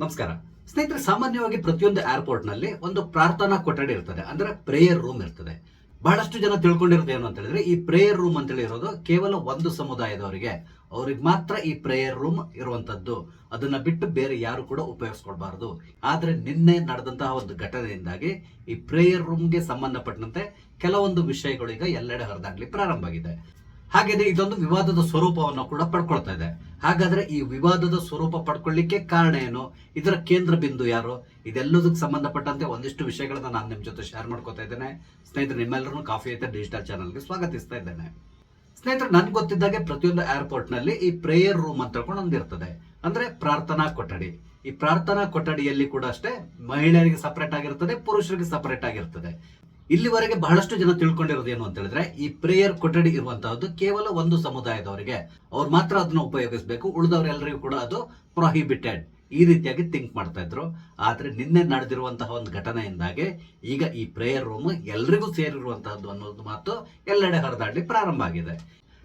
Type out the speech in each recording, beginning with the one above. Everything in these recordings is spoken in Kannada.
ನಮಸ್ಕಾರ ಸ್ನೇಹಿತರೆ. ಸಾಮಾನ್ಯವಾಗಿ ಪ್ರತಿಯೊಂದು ಏರ್ಪೋರ್ಟ್ ನಲ್ಲಿ ಒಂದು ಪ್ರಾರ್ಥನಾ ಕೊಠಡಿ ಇರ್ತದೆ, ಅಂದ್ರೆ ಪ್ರೇಯರ್ ರೂಮ್ ಇರ್ತದೆ. ಬಹಳಷ್ಟು ಜನ ತಿಳ್ಕೊಂಡಿರೋದು ಏನು ಅಂತ ಹೇಳಿದ್ರೆ, ಈ ಪ್ರೇಯರ್ ರೂಮ್ ಅಂತ ಇರೋದು ಕೇವಲ ಒಂದು ಸಮುದಾಯದವರಿಗೆ, ಅವ್ರಿಗೆ ಮಾತ್ರ ಈ ಪ್ರೇಯರ್ ರೂಮ್ ಇರುವಂತದ್ದು. ಅದನ್ನ ಬಿಟ್ಟು ಬೇರೆ ಯಾರು ಕೂಡ ಉಪಯೋಗಿಸ್ಕೊಳ್ಬಾರದು. ಆದ್ರೆ ನಿನ್ನೆ ನಡೆದಂತಹ ಒಂದು ಘಟನೆಯಿಂದಾಗಿ ಈ ಪ್ರೇಯರ್ ರೂಮ್ಗೆ ಸಂಬಂಧಪಟ್ಟಂತೆ ಕೆಲವೊಂದು ವಿಷಯಗಳು ಈಗ ಎಲ್ಲೆಡೆ ಹರಿದಾಗ್ಲಿ ಪ್ರಾರಂಭ ಆಗಿದೆ. ಹಾಗೆಯೇ ಇದೊಂದು ವಿವಾದದ ಸ್ವರೂಪವನ್ನು ಕೂಡ ಪಡ್ಕೊಳ್ತಾ ಇದೆ. ಹಾಗಾದ್ರೆ ಈ ವಿವಾದದ ಸ್ವರೂಪ ಪಡ್ಕೊಳ್ಳಿಕ್ಕೆ ಕಾರಣ ಏನು, ಇದರ ಕೇಂದ್ರ ಬಿಂದು ಯಾರು, ಇದೆಲ್ಲದಕ್ಕೆ ಸಂಬಂಧಪಟ್ಟಂತೆ ಒಂದಿಷ್ಟು ವಿಷಯಗಳನ್ನ ನಾನು ನಿಮ್ ಜೊತೆ ಶೇರ್ ಮಾಡ್ಕೊತಾ ಇದ್ದೇನೆ. ಸ್ನೇಹಿತರೆ, ನಿಮ್ಮೆಲ್ಲರೂ ಕಾಫಿ ಐತೆ ಡಿಜಿಟಲ್ ಚಾನಲ್ಗೆ ಸ್ವಾಗತಿಸ್ತಾ ಇದ್ದೇನೆ. ಸ್ನೇಹಿತರೆ, ನನ್ಗೆ ಗೊತ್ತಿದ್ದಾಗೆ ಪ್ರತಿಯೊಂದು ಏರ್ಪೋರ್ಟ್ ನಲ್ಲಿ ಈ ಪ್ರೇಯರ್ ರೂಮ್ ಅಂತ ಹೇಳ್ಕೊಂಡು ಒಂದಿರ್ತದೆ, ಅಂದ್ರೆ ಪ್ರಾರ್ಥನಾ ಕೊಠಡಿ. ಈ ಪ್ರಾರ್ಥನಾ ಕೊಠಡಿಯಲ್ಲಿ ಕೂಡ ಅಷ್ಟೇ ಮಹಿಳೆಯರಿಗೆ ಸಪರೇಟ್ ಆಗಿರ್ತದೆ, ಪುರುಷರಿಗೆ ಸಪರೇಟ್ ಆಗಿರ್ತದೆ. ಇಲ್ಲಿವರೆಗೆ ಬಹಳಷ್ಟು ಜನ ತಿಳ್ಕೊಂಡಿರೋದು ಏನು ಅಂತ ಹೇಳಿದ್ರೆ, ಈ ಪ್ರೇಯರ್ ಕೊಠಡಿ ಇರುವಂತಹದ್ದು ಕೇವಲ ಒಂದು ಸಮುದಾಯದವರಿಗೆ, ಅವ್ರು ಮಾತ್ರ ಅದನ್ನ ಉಪಯೋಗಿಸಬೇಕು, ಉಳಿದವರೆಲ್ಲರಿಗೂ ಕೂಡ ಅದು ಪ್ರೊಹಿಬಿಟೆಡ್, ಈ ರೀತಿಯಾಗಿ ಥಿಂಕ್ ಮಾಡ್ತಾ ಇದ್ರು. ಆದ್ರೆ ನಿನ್ನೆ ನಡೆದಿರುವಂತಹ ಒಂದು ಘಟನೆಯಿಂದಾಗಿ ಈಗ ಈ ಪ್ರೇಯರ್ ರೂಮ್ ಎಲ್ರಿಗೂ ಸೇರಿರುವಂತಹದ್ದು ಅನ್ನೋದು ಮಾತು ಎಲ್ಲೆಡೆ ಹರಿದಾಡ್ಲಿ ಪ್ರಾರಂಭ ಆಗಿದೆ.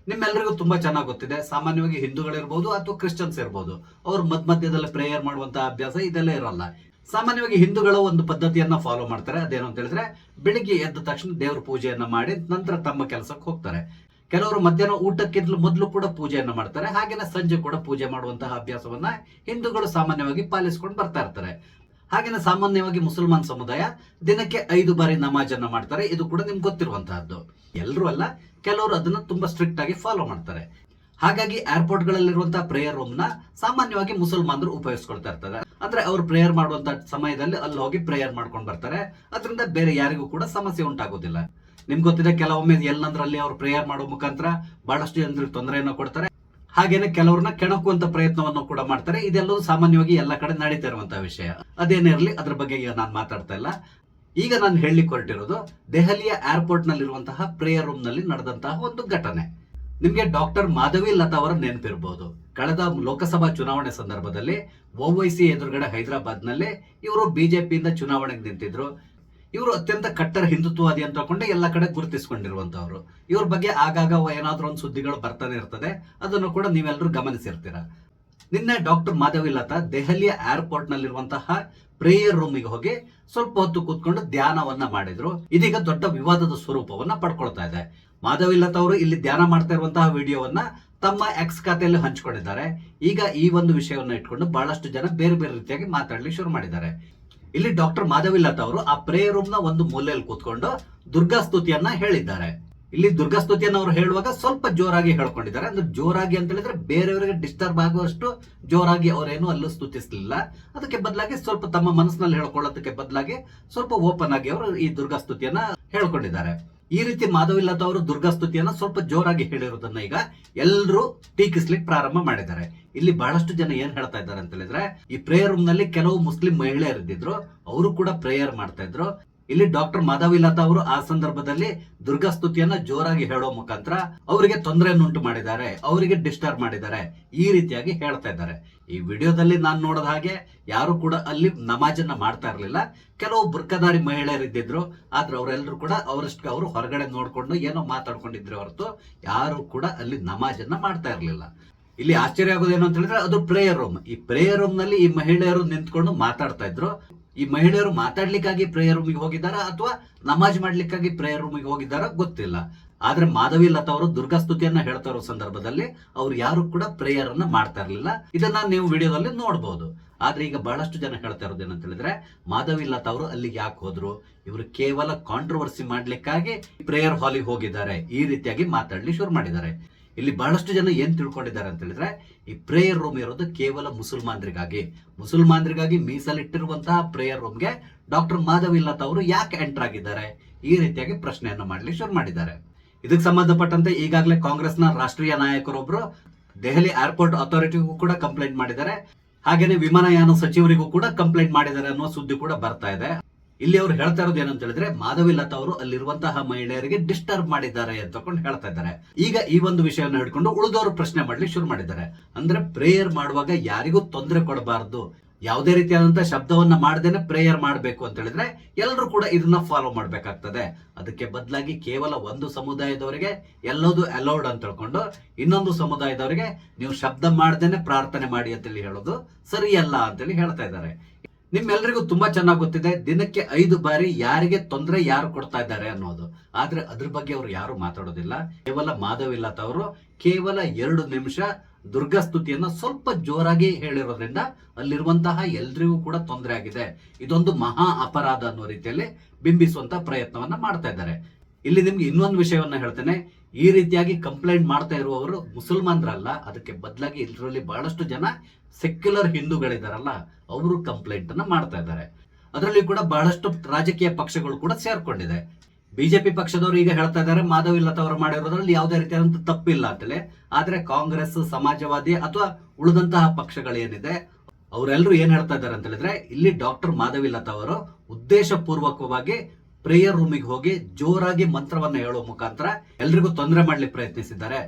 ನಿಮ್ಮೆಲ್ಲರಿಗೂ ತುಂಬಾ ಚೆನ್ನಾಗಿ ಗೊತ್ತಿದೆ, ಸಾಮಾನ್ಯವಾಗಿ ಹಿಂದೂಗಳಿರ್ಬೋದು ಅಥವಾ ಕ್ರಿಶ್ಚಿಯನ್ಸ್ ಇರ್ಬೋದು, ಅವ್ರು ಮಧ್ಯದಲ್ಲಿ ಪ್ರೇಯರ್ ಮಾಡುವಂತಹ ಅಭ್ಯಾಸ ಇದೆಲ್ಲ ಇರೋಲ್ಲ. ಸಾಮಾನ್ಯವಾಗಿ ಹಿಂದೂಗಳು ಒಂದು ಪದ್ಧತಿಯನ್ನ ಫಾಲೋ ಮಾಡ್ತಾರೆ. ಅದೇನು ಅಂತ ಹೇಳಿದ್ರೆ, ಬೆಳಿಗ್ಗೆ ಎದ್ದ ತಕ್ಷಣ ದೇವ್ರ ಪೂಜೆಯನ್ನ ಮಾಡಿ ನಂತರ ತಮ್ಮ ಕೆಲಸಕ್ಕೆ ಹೋಗ್ತಾರೆ. ಕೆಲವರು ಮಧ್ಯಾಹ್ನ ಊಟಕ್ಕಿಂತಲೂ ಮೊದಲು ಕೂಡ ಪೂಜೆಯನ್ನ ಮಾಡ್ತಾರೆ. ಹಾಗೇನೆ ಸಂಜೆ ಕೂಡ ಪೂಜೆ ಮಾಡುವಂತಹ ಅಭ್ಯಾಸವನ್ನ ಹಿಂದೂಗಳು ಸಾಮಾನ್ಯವಾಗಿ ಪಾಲಿಸಿಕೊಂಡು ಬರ್ತಾ ಇರ್ತಾರೆ. ಹಾಗೇನೆ ಸಾಮಾನ್ಯವಾಗಿ ಮುಸಲ್ಮಾನ್ ಸಮುದಾಯ ದಿನಕ್ಕೆ 5 ಬಾರಿ ನಮಾಜನ್ನ ಮಾಡ್ತಾರೆ. ಇದು ಕೂಡ ನಿಮ್ಗೆ ಗೊತ್ತಿರುವಂತಹದ್ದು. ಎಲ್ಲರೂ ಅಲ್ಲ, ಕೆಲವರು ಅದನ್ನ ತುಂಬಾ ಸ್ಟ್ರಿಕ್ಟ್ ಆಗಿ ಫಾಲೋ ಮಾಡ್ತಾರೆ. ಹಾಗಾಗಿ ಏರ್ಪೋರ್ಟ್ ಗಳಲ್ಲಿರುವಂತಹ ಪ್ರೇಯರ್ ರೂಮ್ ನ ಸಾಮಾನ್ಯವಾಗಿ ಮುಸಲ್ಮಾನರು ಉಪಯೋಗಿಸ್ಕೊಳ್ತಾ ಇರ್ತಾರೆ. ಅಂದ್ರೆ ಅವ್ರು ಪ್ರೇಯರ್ ಮಾಡುವಂತ ಸಮಯದಲ್ಲಿ ಅಲ್ಲಿ ಹೋಗಿ ಪ್ರೇಯರ್ ಮಾಡ್ಕೊಂಡು ಬರ್ತಾರೆ. ಅದರಿಂದ ಬೇರೆ ಯಾರಿಗೂ ಕೂಡ ಸಮಸ್ಯೆ ಉಂಟಾಗೋದಿಲ್ಲ. ನಿಮ್ಗೆ ಗೊತ್ತಿದೆ, ಕೆಲವೊಮ್ಮೆ ಎಲ್ಲಂದ್ರಲ್ಲಿ ಅವ್ರು ಪ್ರೇಯರ್ ಮಾಡೋ ಮುಖಾಂತರ ಬಹಳಷ್ಟು ಜನರಿಗೆ ತೊಂದರೆಯನ್ನು ಕೊಡ್ತಾರೆ. ಹಾಗೇನೆ ಕೆಲವ್ರನ್ನ ಕೆಣಕುವಂತ ಪ್ರಯತ್ನವನ್ನು ಕೂಡ ಮಾಡ್ತಾರೆ. ಇದೆಲ್ಲವೂ ಸಾಮಾನ್ಯವಾಗಿ ಎಲ್ಲ ಕಡೆ ನಡೀತಾ ಇರುವಂತಹ ವಿಷಯ. ಅದೇನಿರಲಿ, ಅದ್ರ ಬಗ್ಗೆ ಈಗ ನಾನು ಮಾತಾಡ್ತಾ ಇಲ್ಲ. ಈಗ ನಾನು ಹೇಳಲಿಕ್ಕೆ ಹೊರಟಿರೋದು ದೆಹಲಿಯ ಏರ್ಪೋರ್ಟ್ ನಲ್ಲಿರುವಂತಹ ಪ್ರೇಯರ್ ರೂಮ್ ನಲ್ಲಿ ನಡೆದಂತಹ ಒಂದು ಘಟನೆ. ನಿಮ್ಗೆ ಡಾಕ್ಟರ್ ಮಾಧವಿ ಲತಾ ಅವರ ನೆನಪಿರಬಹುದು. ಕಳೆದ ಲೋಕಸಭಾ ಚುನಾವಣೆ ಸಂದರ್ಭದಲ್ಲಿ ಓವೈಸಿ ಎದುರುಗಡೆ ಹೈದರಾಬಾದ್ ನಲ್ಲಿ ಇವರು ಬಿಜೆಪಿಯಿಂದ ಚುನಾವಣೆಗೆ ನಿಂತಿದ್ರು. ಇವರು ಅತ್ಯಂತ ಕಟ್ಟರ್ ಹಿಂದುತ್ವವಾದಿ ಅಂತ ತಗೊಂಡು ಎಲ್ಲ ಕಡೆ ಗುರುತಿಸಿಕೊಂಡಿರುವಂತವ್ರು. ಇವ್ರ ಬಗ್ಗೆ ಆಗಾಗ ಏನಾದ್ರೂ ಒಂದು ಸುದ್ದಿಗಳು ಬರ್ತಾನೆ ಇರ್ತದೆ. ಅದನ್ನು ಕೂಡ ನೀವೆಲ್ಲರೂ ಗಮನಿಸಿರ್ತೀರ. ನಿನ್ನೆ ಡಾಕ್ಟರ್ ಮಾಧವಿ ಲತಾ ದೆಹಲಿಯ ಏರ್ಪೋರ್ಟ್ ನಲ್ಲಿರುವಂತಹ ಪ್ರೇಯರ್ ರೂಮಿಗೆ ಹೋಗಿ ಸ್ವಲ್ಪ ಹೊತ್ತು ಕೂತ್ಕೊಂಡು ಧ್ಯಾನವನ್ನ ಮಾಡಿದ್ರು. ಇದೀಗ ದೊಡ್ಡ ವಿವಾದದ ಸ್ವರೂಪವನ್ನ ಪಡ್ಕೊಳ್ತಾ ಇದೆ. ಮಾಧವಿ ಲತಾ ಅವರು ಇಲ್ಲಿ ಧ್ಯಾನ ಮಾಡ್ತಾ ಇರುವಂತಹ ವಿಡಿಯೋವನ್ನ ತಮ್ಮ ಎಕ್ಸ್ ಖಾತೆಯಲ್ಲಿ ಹಂಚಿಕೊಂಡಿದ್ದಾರೆ. ಈಗ ಈ ಒಂದು ವಿಷಯವನ್ನ ಇಟ್ಕೊಂಡು ಬಹಳಷ್ಟು ಜನ ಬೇರೆ ಬೇರೆ ರೀತಿಯಾಗಿ ಮಾತಾಡ್ಲಿಕ್ಕೆ ಶುರು ಮಾಡಿದ್ದಾರೆ. ಇಲ್ಲಿ ಡಾಕ್ಟರ್ ಮಾಧವಿ ಲತಾ ಅವರು ಆ ಪ್ರೇಯರ್ ರೂಮ್ ನ ಒಂದು ಮೂಲೆಯಲ್ಲಿ ಕೂತ್ಕೊಂಡು ದುರ್ಗಾ ಸ್ತುತಿಯನ್ನ ಹೇಳಿದ್ದಾರೆ. ಇಲ್ಲಿ ದುರ್ಗಾ ಸ್ತುತಿಯನ್ನ ಅವರು ಹೇಳುವಾಗ ಸ್ವಲ್ಪ ಜೋರಾಗಿ ಹೇಳ್ಕೊಂಡಿದ್ದಾರೆ. ಅಂದ್ರೆ ಜೋರಾಗಿ ಅಂತ ಹೇಳಿದ್ರೆ ಬೇರೆಯವರಿಗೆ ಡಿಸ್ಟರ್ಬ್ ಆಗುವಷ್ಟು ಜೋರಾಗಿ ಅವರೇನು ಅಲ್ಲೂ ಸ್ತುತಿಸಲಿಲ್ಲ. ಅದಕ್ಕೆ ಬದಲಾಗಿ ಸ್ವಲ್ಪ ತಮ್ಮ ಮನಸ್ಸಿನಲ್ಲಿ ಹೇಳ್ಕೊಳ್ಳೋದಕ್ಕೆ ಬದಲಾಗಿ ಸ್ವಲ್ಪ ಓಪನ್ ಆಗಿ ಅವರು ಈ ದುರ್ಗಾ ಸ್ತುತಿಯನ್ನ ಹೇಳ್ಕೊಂಡಿದ್ದಾರೆ. ಈ ರೀತಿ ಮಾಧವಿ ಲತಾ ಅವರು ದುರ್ಗಾ ಸ್ತುತಿಯನ್ನ ಸ್ವಲ್ಪ ಜೋರಾಗಿ ಹೇಳಿರೋದನ್ನ ಈಗ ಎಲ್ಲರೂ ಟೀಕಿಸ್ಲಿಕ್ಕೆ ಪ್ರಾರಂಭ ಮಾಡಿದ್ದಾರೆ. ಇಲ್ಲಿ ಬಹಳಷ್ಟು ಜನ ಏನ್ ಹೇಳ್ತಾ ಇದ್ದಾರೆ ಅಂತ ಹೇಳಿದ್ರೆ, ಈ ಪ್ರೇಯರ್ ರೂಮ್ ನಲ್ಲಿ ಕೆಲವು ಮುಸ್ಲಿಂ ಮಹಿಳೆಯರು ಇದ್ದಿದ್ರು, ಅವರು ಕೂಡ ಪ್ರೇಯರ್ ಮಾಡ್ತಾ ಇದ್ರು. ಇಲ್ಲಿ ಡಾಕ್ಟರ್ ಮಾಧವಿ ಲತಾ ಅವರು ಆ ಸಂದರ್ಭದಲ್ಲಿ ದುರ್ಗಾ ಸ್ತುತಿಯನ್ನ ಜೋರಾಗಿ ಹೇಳೋ ಮುಖಾಂತರ ಅವರಿಗೆ ತೊಂದರೆಯನ್ನುಂಟು ಮಾಡಿದ್ದಾರೆ, ಅವರಿಗೆ ಡಿಸ್ಟರ್ಬ್ ಮಾಡಿದ್ದಾರೆ, ಈ ರೀತಿಯಾಗಿ ಹೇಳ್ತಾ ಇದ್ದಾರೆ. ಈ ವಿಡಿಯೋದಲ್ಲಿ ನಾನು ನೋಡಿದ ಹಾಗೆ ಯಾರು ಕೂಡ ಅಲ್ಲಿ ನಮಾಜನ್ನ ಮಾಡ್ತಾ ಇರಲಿಲ್ಲ. ಕೆಲವು ಬುರ್ಕದಾರಿ ಮಹಿಳೆಯರು ಇದ್ದಿದ್ರು, ಆದ್ರೆ ಅವರೆಲ್ಲರೂ ಕೂಡ ಅವರಷ್ಟು ಅವರು ಹೊರಗಡೆ ನೋಡ್ಕೊಂಡು ಏನೋ ಮಾತಾಡ್ಕೊಂಡಿದ್ರು ಹೊರತು ಯಾರು ಕೂಡ ಅಲ್ಲಿ ನಮಾಜನ್ನ ಮಾಡ್ತಾ ಇರಲಿಲ್ಲ. ಇಲ್ಲಿ ಆಶ್ಚರ್ಯ ಆಗೋದೇನು ಅಂತ ಹೇಳಿದ್ರೆ, ಅದು ಪ್ರೇಯರ್ ರೂಮ್. ಈ ಪ್ರೇಯರ್ ರೂಮ್ ನಲ್ಲಿ ಈ ಮಹಿಳೆಯರು ನಿಂತ್ಕೊಂಡು ಮಾತಾಡ್ತಾ ಇದ್ರು. ಈ ಮಹಿಳೆಯರು ಮಾತಾಡ್ಲಿಕ್ಕಾಗಿ ಪ್ರೇಯರ್ ರೂಮಿಗೆ ಹೋಗಿದ್ದಾರಾ ಅಥವಾ ನಮಾಜ್ ಮಾಡ್ಲಿಕ್ಕಾಗಿ ಪ್ರೇಯರ್ ರೂಮಿಗೆ ಹೋಗಿದ್ದಾರಾ ಗೊತ್ತಿಲ್ಲ. ಆದ್ರೆ ಮಾಧವಿ ಲತಾ ಅವರು ದುರ್ಗಾ ಸ್ತುತಿಯನ್ನ ಹೇಳ್ತಾ ಇರೋ ಸಂದರ್ಭದಲ್ಲಿ ಅವ್ರು ಯಾರು ಕೂಡ ಪ್ರೇಯರ್ ಅನ್ನ ಮಾಡ್ತಾ ಇರ್ಲಿಲ್ಲ. ಇದನ್ನ ನೀವು ವಿಡಿಯೋದಲ್ಲಿ ನೋಡಬಹುದು. ಆದ್ರೆ ಈಗ ಬಹಳಷ್ಟು ಜನ ಹೇಳ್ತಾ ಇರೋದು ಏನಂತ ಹೇಳಿದ್ರೆ, ಮಾಧವಿ ಲತಾ ಅವರು ಅಲ್ಲಿಗೆ ಯಾಕೆ ಹೋದ್ರು, ಇವರು ಕೇವಲ ಕಾಂಟ್ರವರ್ಸಿ ಮಾಡ್ಲಿಕ್ಕಾಗಿ ಪ್ರೇಯರ್ ಹಾಲಿಗೆ ಹೋಗಿದ್ದಾರೆ, ಈ ರೀತಿಯಾಗಿ ಮಾತಾಡ್ಲಿ ಶುರು ಮಾಡಿದ್ದಾರೆ. ಇಲ್ಲಿ ಬಹಳಷ್ಟು ಜನ ಏನ್ ತಿಳ್ಕೊಂಡಿದ್ದಾರೆ ಅಂತ ಹೇಳಿದ್ರೆ, ಈ ಪ್ರೇಯರ್ ರೂಮ್ ಇರೋದು ಕೇವಲ ಮುಸಲ್ಮಾನರಿಗಾಗಿ ಮೀಸಲಿಟ್ಟಿರುವಂತಹ ಪ್ರೇಯರ್ ರೂಮ್ಗೆ ಡಾಕ್ಟರ್ ಮಾಧವಿ ಲತಾ ಅವರು ಯಾಕೆ ಎಂಟರ್ ಆಗಿದ್ದಾರೆ, ಈ ರೀತಿಯಾಗಿ ಪ್ರಶ್ನೆಯನ್ನ ಮಾಡ್ಲಿಕ್ಕೆ ಶುರು ಮಾಡಿದ್ದಾರೆ. ಇದಕ್ಕೆ ಸಂಬಂಧಪಟ್ಟಂತೆ ಈಗಾಗಲೇ ಕಾಂಗ್ರೆಸ್ನ ರಾಷ್ಟ್ರೀಯ ನಾಯಕರೊಬ್ರು ದೆಹಲಿ ಏರ್ಪೋರ್ಟ್ ಅಥಾರಿಟಿಗೂ ಕೂಡ ಕಂಪ್ಲೇಂಟ್ ಮಾಡಿದ್ದಾರೆ. ಹಾಗೇನೆ ವಿಮಾನಯಾನ ಸಚಿವರಿಗೂ ಕೂಡ ಕಂಪ್ಲೇಂಟ್ ಮಾಡಿದ್ದಾರೆ ಅನ್ನುವ ಸುದ್ದಿ ಕೂಡ ಬರ್ತಾ ಇದೆ. ಇಲ್ಲಿ ಅವರು ಹೇಳ್ತಾ ಇರೋದು ಏನಂತ ಹೇಳಿದ್ರೆ, ಮಾಧವಿ ಲತಾ ಅವರು ಅಲ್ಲಿರುವಂತಹ ಮಹಿಳೆಯರಿಗೆ ಡಿಸ್ಟರ್ಬ್ ಮಾಡಿದ್ದಾರೆ ಅಂತ ಹೇಳ್ತಾ ಇದ್ದಾರೆ. ಈಗ ಈ ಒಂದು ವಿಷಯವನ್ನು ಹಿಡ್ಕೊಂಡು ಉಳಿದವರು ಪ್ರಶ್ನೆ ಮಾಡ್ಲಿಕ್ಕೆ ಶುರು ಮಾಡಿದ್ದಾರೆ. ಅಂದ್ರೆ ಪ್ರೇಯರ್ ಮಾಡುವಾಗ ಯಾರಿಗೂ ತೊಂದರೆ ಕೊಡಬಾರದು, ಯಾವುದೇ ರೀತಿಯಾದಂತಹ ಶಬ್ದವನ್ನ ಮಾಡದೇನೆ ಪ್ರೇಯರ್ ಮಾಡಬೇಕು ಅಂತ ಹೇಳಿದ್ರೆ ಎಲ್ಲರೂ ಕೂಡ ಇದನ್ನ ಫಾಲೋ ಮಾಡ್ಬೇಕಾಗ್ತದೆ. ಅದಕ್ಕೆ ಬದಲಾಗಿ ಕೇವಲ ಒಂದು ಸಮುದಾಯದವರಿಗೆ ಎಲ್ಲದೂ ಅಲೌಡ್ ಅಂತ ತಿಳ್ಕೊಂಡು ಇನ್ನೊಂದು ಸಮುದಾಯದವರಿಗೆ ನೀವು ಶಬ್ದ ಮಾಡದೇನೆ ಪ್ರಾರ್ಥನೆ ಮಾಡಿ ಅಂತೇಳಿ ಹೇಳೋದು ಸರಿಯಲ್ಲ ಅಂತೇಳಿ ಹೇಳ್ತಾ ಇದ್ದಾರೆ. ನಿಮ್ಮೆಲ್ಲರಿಗೂ ತುಂಬಾ ಚೆನ್ನಾಗಿ ಗೊತ್ತಿದೆ ದಿನಕ್ಕೆ 5 ಬಾರಿ ಯಾರಿಗೆ ತೊಂದರೆ ಯಾರು ಕೊಡ್ತಾ ಇದ್ದಾರೆ ಅನ್ನೋದು. ಆದ್ರೆ ಅದ್ರ ಬಗ್ಗೆ ಅವರು ಯಾರು ಮಾತಾಡೋದಿಲ್ಲ. ಕೇವಲ ಮಾಧವಿಲತಾ ಅವರು ಕೇವಲ 2 ನಿಮಿಷ ದುರ್ಗಾ ಸ್ತುತಿಯನ್ನ ಸ್ವಲ್ಪ ಜೋರಾಗಿ ಹೇಳಿರೋದ್ರಿಂದ ಅಲ್ಲಿರುವಂತಹ ಎಲ್ರಿಗೂ ಕೂಡ ತೊಂದರೆ ಆಗಿದೆ. ಇದೊಂದು ಮಹಾ ಅಪರಾಧ ಅನ್ನೋ ರೀತಿಯಲ್ಲಿ ಬಿಂಬಿಸುವಂತ ಪ್ರಯತ್ನವನ್ನ ಮಾಡ್ತಾ ಇದ್ದಾರೆ. ಇಲ್ಲಿ ನಿಮ್ಗೆ ಇನ್ನೊಂದು ವಿಷಯವನ್ನ ಹೇಳ್ತೇನೆ. ಈ ರೀತಿಯಾಗಿ ಕಂಪ್ಲೇಂಟ್ ಮಾಡ್ತಾ ಇರುವವರು ಮುಸಲ್ಮಾನರಲ್ಲ, ಅದಕ್ಕೆ ಬದಲಾಗಿ ಇದರಲ್ಲಿ ಬಹಳಷ್ಟು ಜನ ಸೆಕ್ಯುಲರ್ ಹಿಂದೂಗಳಿದಾರಲ್ಲ ಅವರು ಕಂಪ್ಲೇಂಟ್ ಅನ್ನ ಮಾಡ್ತಾ ಇದ್ದಾರೆ. ಅದರಲ್ಲಿ ಕೂಡ ಬಹಳಷ್ಟು ರಾಜಕೀಯ ಪಕ್ಷಗಳು ಕೂಡ ಸೇರ್ಕೊಂಡಿದೆ. ಬಿಜೆಪಿ ಪಕ್ಷದವರು ಈಗ ಹೇಳ್ತಾ ಇದ್ದಾರೆ ಮಾಧವಿಲತಾ ಅವರು ಮಾಡಿರೋದ್ರಲ್ಲಿ ಯಾವುದೇ ರೀತಿಯಾದಂತ ತಪ್ಪಿಲ್ಲ ಅಂತೇಳಿ. ಆದ್ರೆ ಕಾಂಗ್ರೆಸ್, ಸಮಾಜವಾದಿ ಅಥವಾ ಉಳಿದಂತಹ ಪಕ್ಷಗಳೇನಿದೆ ಅವರೆಲ್ಲರೂ ಏನ್ ಹೇಳ್ತಾ ಇದ್ದಾರೆ ಅಂತ ಹೇಳಿದ್ರೆ ಇಲ್ಲಿ ಡಾಕ್ಟರ್ ಮಾಧವಿಲತಾ ಅವರು ಉದ್ದೇಶ ಪೂರ್ವಕವಾಗಿ ಪ್ರೇಯರ್ ರೂಮಿಗೆ ಹೋಗಿ ಜೋರಾಗಿ ಮಂತ್ರವನ್ನ ಹೇಳುವ ಮುಖಾಂತರ ಎಲ್ರಿಗೂ ತೊಂದರೆ ಮಾಡ್ಲಿಕ್ಕೆ ಪ್ರಯತ್ನಿಸಿದ್ದಾರೆ.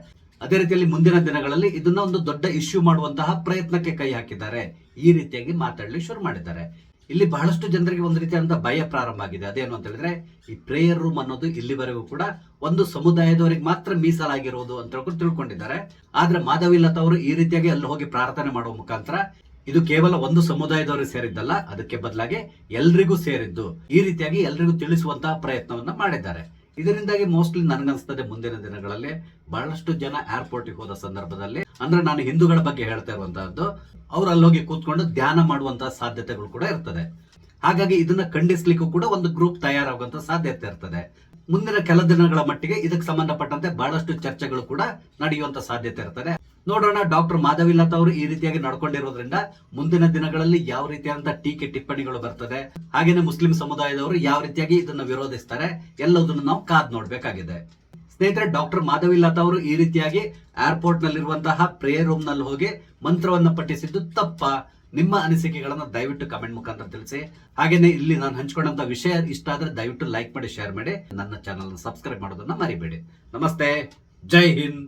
ಅದೇ ರೀತಿಯಲ್ಲಿ ಮುಂದಿನ ದಿನಗಳಲ್ಲಿ ಇದನ್ನ ಒಂದು ದೊಡ್ಡ ಇಶ್ಯೂ ಮಾಡುವಂತಹ ಪ್ರಯತ್ನಕ್ಕೆ ಕೈ ಹಾಕಿದ್ದಾರೆ. ಈ ರೀತಿಯಾಗಿ ಮಾತಾಡಲಿ ಶುರು ಮಾಡಿದ್ದಾರೆ. ಇಲ್ಲಿ ಬಹಳಷ್ಟು ಜನರಿಗೆ ಒಂದು ರೀತಿಯಾದಂತಹ ಭಯ ಪ್ರಾರಂಭ ಆಗಿದೆ. ಅದೇನು ಅಂತ ಹೇಳಿದ್ರೆ ಈ ಪ್ರೇಯರ್ ರೂಮ್ ಅನ್ನೋದು ಇಲ್ಲಿವರೆಗೂ ಕೂಡ ಒಂದು ಸಮುದಾಯದವರಿಗೆ ಮಾತ್ರ ಮೀಸಲಾಗಿರುವುದು ಅಂತ ತಿಳ್ಕೊಂಡಿದ್ದಾರೆ. ಆದ್ರೆ ಮಾಧವಿಲತಾ ಅವರು ಈ ರೀತಿಯಾಗಿ ಅಲ್ಲಿ ಹೋಗಿ ಪ್ರಾರ್ಥನೆ ಮಾಡುವ ಮುಖಾಂತರ ಇದು ಕೇವಲ ಒಂದು ಸಮುದಾಯದವರಿಗೆ ಸೇರಿದ್ದಲ್ಲ, ಅದಕ್ಕೆ ಬದಲಾಗಿ ಎಲ್ರಿಗೂ ಸೇರಿದ್ದು. ಈ ರೀತಿಯಾಗಿ ಎಲ್ರಿಗೂ ತಿಳಿಸುವಂತಹ ಪ್ರಯತ್ನವನ್ನ ಮಾಡಿದ್ದಾರೆ. ಇದರಿಂದಾಗಿ ಮೋಸ್ಟ್ಲಿ ನನಗನ್ಸ್ತದೆ ಮುಂದಿನ ದಿನಗಳಲ್ಲಿ ಬಹಳಷ್ಟು ಜನ ಏರ್ಪೋರ್ಟ್ ಹೋದ ಸಂದರ್ಭದಲ್ಲಿ, ಅಂದ್ರೆ ನಾನು ಹಿಂದೂಗಳ ಬಗ್ಗೆ ಹೇಳ್ತಾ ಇರುವಂತಹದ್ದು, ಅವ್ರು ಅಲ್ಲೋಗಿ ಕೂತ್ಕೊಂಡು ಧ್ಯಾನ ಮಾಡುವಂತಹ ಸಾಧ್ಯತೆಗಳು ಕೂಡ ಇರ್ತದೆ. ಹಾಗಾಗಿ ಇದನ್ನ ಖಂಡಿಸ್ಲಿಕ್ಕೂ ಕೂಡ ಒಂದು ಗ್ರೂಪ್ ತಯಾರಾಗುವಂತ ಸಾಧ್ಯತೆ ಇರ್ತದೆ. ಮುಂದಿನ ಕೆಲ ದಿನಗಳ ಮಟ್ಟಿಗೆ ಇದಕ್ಕೆ ಸಂಬಂಧಪಟ್ಟಂತೆ ಬಹಳಷ್ಟು ಚರ್ಚೆಗಳು ಕೂಡ ನಡೆಯುವಂತ ಸಾಧ್ಯತೆ ಇರ್ತದೆ. ನೋಡೋಣ ಡಾಕ್ಟರ್ ಮಾಧವಿಲತಾ ಅವರು ಈ ರೀತಿಯಾಗಿ ನಡ್ಕೊಂಡಿರೋದ್ರಿಂದ ಮುಂದಿನ ದಿನಗಳಲ್ಲಿ ಯಾವ ರೀತಿಯಾದಂತಹ ಟೀಕೆ ಟಿಪ್ಪಣಿಗಳು ಬರ್ತದೆ, ಹಾಗೇನೆ ಮುಸ್ಲಿಂ ಸಮುದಾಯದವರು ಯಾವ ರೀತಿಯಾಗಿ ಇದನ್ನ ವಿರೋಧಿಸ್ತಾರೆ ಎಲ್ಲದನ್ನು ನಾವು ಕಾದ್ ನೋಡ್ಬೇಕಾಗಿದೆ. ಸ್ನೇಹಿತರೆ, ಡಾಕ್ಟರ್ ಮಾಧವಿಲತಾ ಅವರು ಈ ರೀತಿಯಾಗಿ ಏರ್ಪೋರ್ಟ್ ನಲ್ಲಿರುವಂತಹ ಪ್ರೇಯರ್ ರೂಮ್ ನಲ್ಲಿ ಹೋಗಿ ಮಂತ್ರವನ್ನ ಪಠಿಸಿದ್ದು ತಪ್ಪ? ನಿಮ್ಮ ಅನಿಸಿಕೆಗಳನ್ನ ದಯವಿಟ್ಟು ಕಮೆಂಟ್ ಮುಖಾಂತರ ತಿಳಿಸಿ. ಹಾಗೇನೆ ಇಲ್ಲಿ ನಾನು ಹಂಚ್ಕೊಂಡಂತ ವಿಷಯ ಇಷ್ಟ ಆದ್ರೆ ದಯವಿಟ್ಟು ಲೈಕ್ ಮಾಡಿ, ಶೇರ್ ಮಾಡಿ, ನನ್ನ ಚಾನಲ್ ಸಬ್ಸ್ಕ್ರೈಬ್ ಮಾಡೋದನ್ನ ಮರಿಬೇಡಿ. ನಮಸ್ತೆ, ಜೈ ಹಿಂದ್.